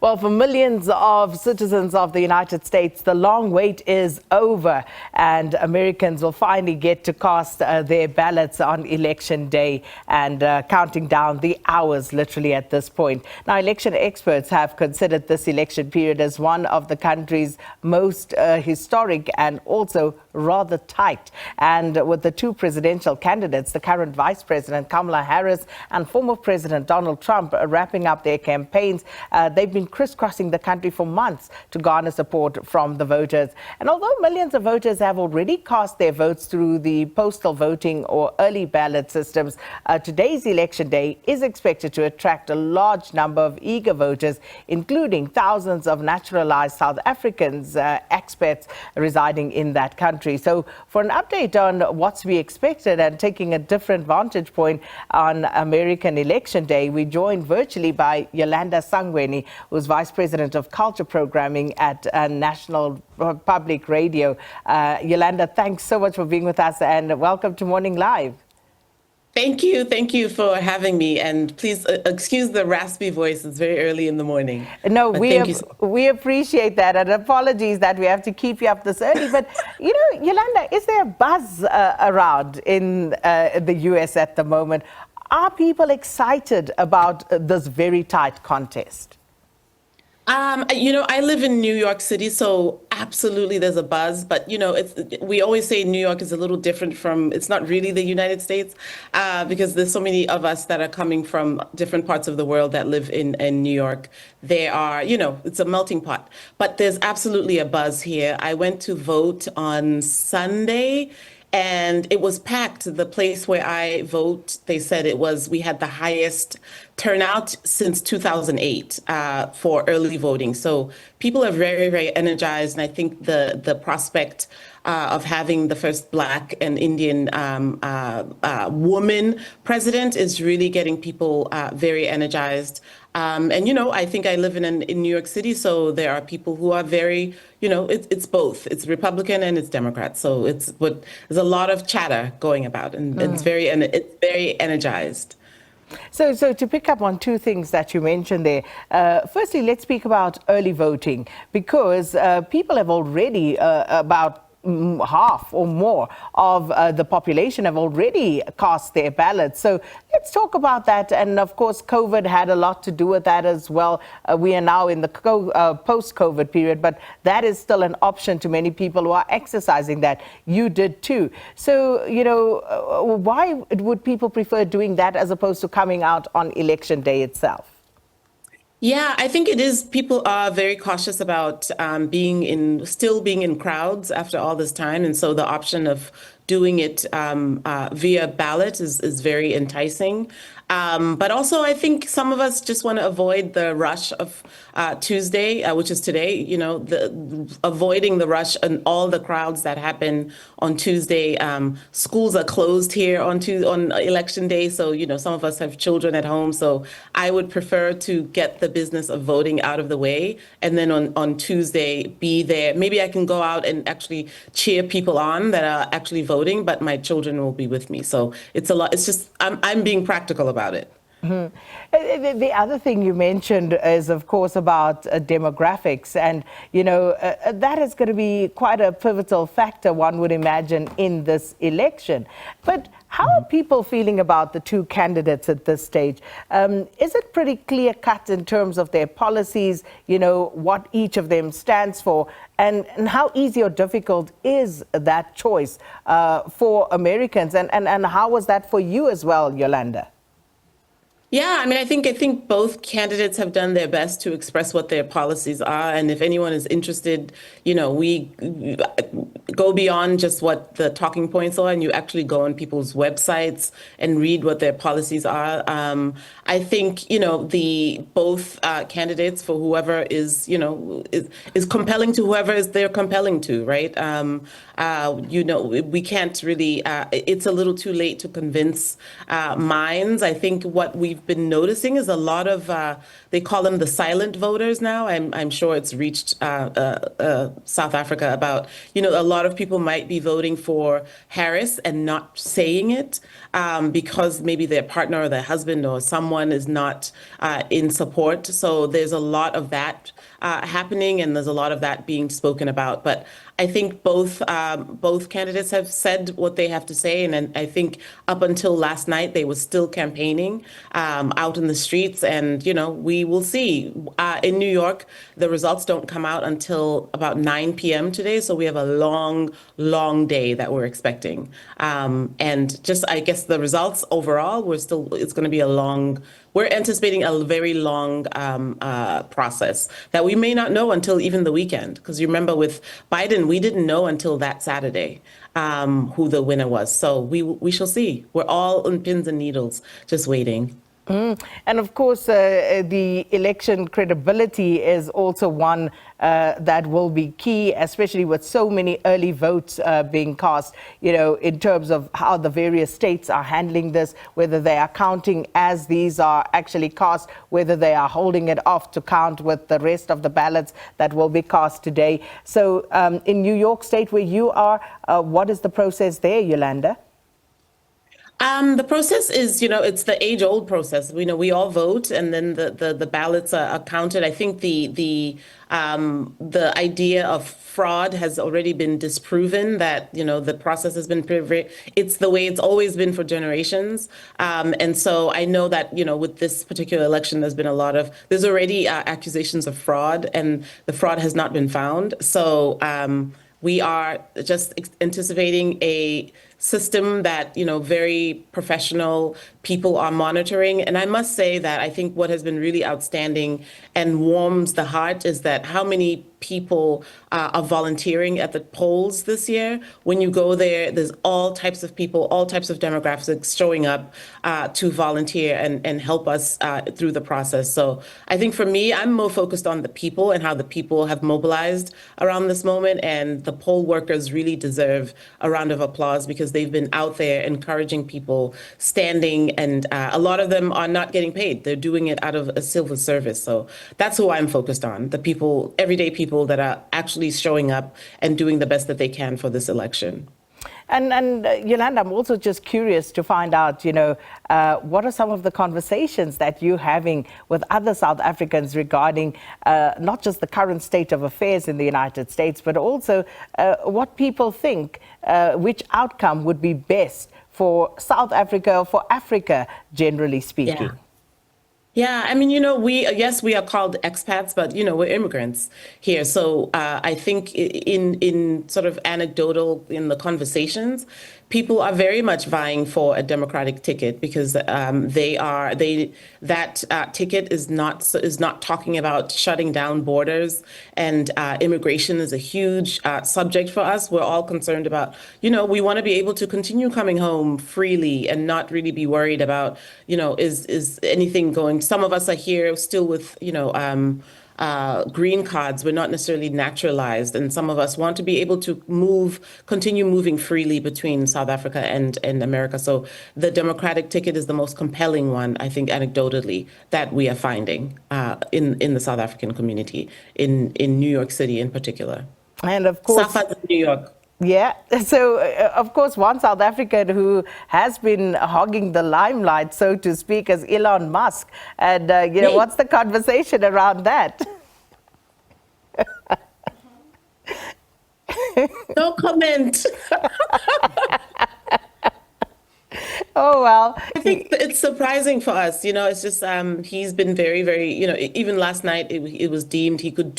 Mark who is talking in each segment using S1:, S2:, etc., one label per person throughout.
S1: Well, for millions of citizens of the United States, the long wait is over, and Americans will finally get to cast their ballots on Election Day, and counting down the hours literally at this point. Now, election experts have considered this election period as one of the country's most historic and also rather tight. And with the two presidential candidates, the current Vice President Kamala Harris and former President Donald Trump, wrapping up their campaigns, they've been crisscrossing the country for months to garner support from the voters. And although millions of voters have already cast their votes through the postal voting or early ballot systems, today's election day is expected to attract a large number of eager voters, including thousands of naturalized South Africans, expats residing in that country. So for an update on what's to be expected and taking a different vantage point on American Election Day, we joined virtually by Yolanda Sangweni, who's Vice President of Culture Programming at National Public Radio. Yolanda, thanks so much for being with us and welcome to Morning Live.
S2: Thank you. Thank you for having me. And please excuse the raspy voice. It's very early in the morning.
S1: No, we appreciate that. And apologies that we have to keep you up this early. But, you know, Yolanda, is there a buzz around in the U.S. at the moment? Are people excited about this very tight contest?
S2: You know, I live in New York City, so absolutely there's a buzz. But, you know, we always say New York is a little different from, it's not really the United States, because there's so many of us that are coming from different parts of the world that live in New York. There are, you know, it's a melting pot. But there's absolutely a buzz here. I went to vote on Sunday, and it was packed. The place where I vote, they said we had the highest turnout since 2008 for early voting. So people are very, very energized. And I think the prospect of having the first Black and Indian woman president is really getting people very energized. And, you know, I think I live in New York City, so there are people who are very, you know, it's both. It's Republican and it's Democrat. So there's a lot of chatter going about, and it's very energized.
S1: So to pick up on two things that you mentioned there, firstly, let's speak about early voting, because people have already about half or more of the population have already cast their ballots. So let's talk about that. And of course, COVID had a lot to do with that as well. We are now in the post-COVID period, but that is still an option to many people who are exercising that. You did too. So, you know, why would people prefer doing that as opposed to coming out on Election Day itself?
S2: Yeah, I think it is. People are very cautious about still being in crowds after all this time. And so the option of doing it via ballot is very enticing. But also, I think some of us just want to avoid the rush of Tuesday, which is today, you know, avoiding the rush and all the crowds that happen on Tuesday. Schools are closed here on Election Day. So, you know, some of us have children at home. So I would prefer to get the business of voting out of the way. And then on Tuesday, be there. Maybe I can go out and actually cheer people on that are actually voting, but my children will be with me. So it's a lot. It's just I'm being practical about it.
S1: Mm-hmm. The other thing you mentioned is, of course, about demographics. And, you know, that is going to be quite a pivotal factor, one would imagine, in this election. But how are people feeling about the two candidates at this stage? Is it pretty clear cut in terms of their policies, you know, what each of them stands for? And how easy or difficult is that choice for Americans? And how was that for you as well, Yolanda?
S2: Yeah, I mean, I think both candidates have done their best to express what their policies are. And if anyone is interested, you know, we go beyond just what the talking points are, and you actually go on people's websites and read what their policies are. I think, you know, both candidates, for whoever is, you know, is compelling to whoever they're compelling to, right? You know, we can't really, it's a little too late to convince minds. I think what we've been noticing is a lot of, they call them the silent voters now. I'm sure it's reached South Africa about, a lot of people might be voting for Harris and not saying it because maybe their partner or their husband or someone is not in support. So there's a lot of that happening, and there's a lot of that being spoken about. But I think both candidates have said what they have to say, and I think up until last night they were still campaigning out in the streets. And we will see. In New York, the results don't come out until about 9 p.m. today, so we have a long, long day that we're expecting. And just, I guess, the results overall, it's going to be a long. We're anticipating a very long process that we may not know until even the weekend. Because you remember with Biden, we didn't know until that Saturday who the winner was. So we shall see. We're all on pins and needles, just waiting.
S1: And of course, the election credibility is also one that will be key, especially with so many early votes being cast, in terms of how the various states are handling this, whether they are counting as these are actually cast, whether they are holding it off to count with the rest of the ballots that will be cast today. So in New York State, where you are, what is the process there, Yolanda?
S2: The process is, it's the age-old process. We all vote, and then the ballots are counted. I think the idea of fraud has already been disproven. That the process has been it's the way it's always been for generations. And so I know that with this particular election, there's already accusations of fraud, and the fraud has not been found. So we are just anticipating a system that, very professional people are monitoring. And I must say that I think what has been really outstanding and warms the heart is that how many people are volunteering at the polls this year. When you go there, there's all types of people, all types of demographics showing up to volunteer and help us through the process. So I think for me, I'm more focused on the people and how the people have mobilized around this moment. And the poll workers really deserve a round of applause because they've been out there encouraging people, standing, and a lot of them are not getting paid. They're doing it out of a civil service. So that's who I'm focused on, the people, everyday people that are actually showing up and doing the best that they can for this election.
S1: And Yolanda, I'm also just curious to find out, what are some of the conversations that you're having with other South Africans regarding not just the current state of affairs in the United States, but also what people think, which outcome would be best for South Africa, for Africa, generally speaking?
S2: Yeah. Yeah, I mean, we are called expats, but, we're immigrants here. So I think in sort of anecdotal in the conversations, people are very much vying for a Democratic ticket because that ticket is not talking about shutting down borders, and immigration is a huge subject for us. We're all concerned about, we want to be able to continue coming home freely and not really be worried about, is anything going. Some of us are here still with, green cards. We're not necessarily naturalized, and some of us want to be able to continue moving freely between South Africa and America. So the Democratic ticket is the most compelling one, I think, anecdotally, that we are finding in the South African community, in New York City in particular.
S1: And of course,
S2: New York.
S1: Yeah, so of course, one South African who has been hogging the limelight, so to speak, is Elon Musk. And, what's the conversation around that?
S2: No comment.
S1: Oh, well.
S2: I think it's surprising for us. It's just he's been very, very, even last night it was deemed he could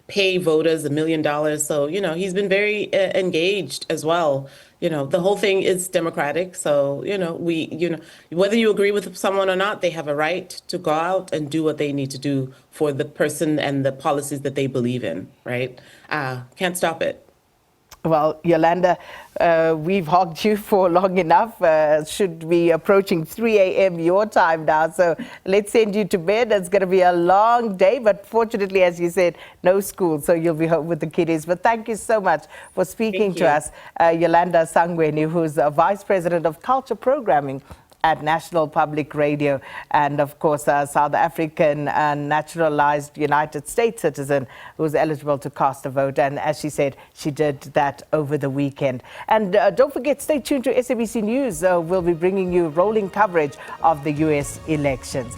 S2: pay voters $1 million. So, he's been very engaged as well. The whole thing is democratic. So, whether you agree with someone or not, they have a right to go out and do what they need to do for the person and the policies that they believe in. Right. Can't stop it.
S1: Well, Yolanda, we've hogged you for long enough. Should be approaching 3 a.m. your time now. So let's send you to bed. It's going to be a long day. But fortunately, as you said, no school. So you'll be home with the kiddies. But thank you so much for speaking to us. Yolanda Sangweni, who's Vice President of Culture Programming at National Public Radio, and of course a South African naturalized United States citizen who was eligible to cast a vote. And as she said, she did that over the weekend. And don't forget, stay tuned to SABC News. We'll be bringing you rolling coverage of the US elections.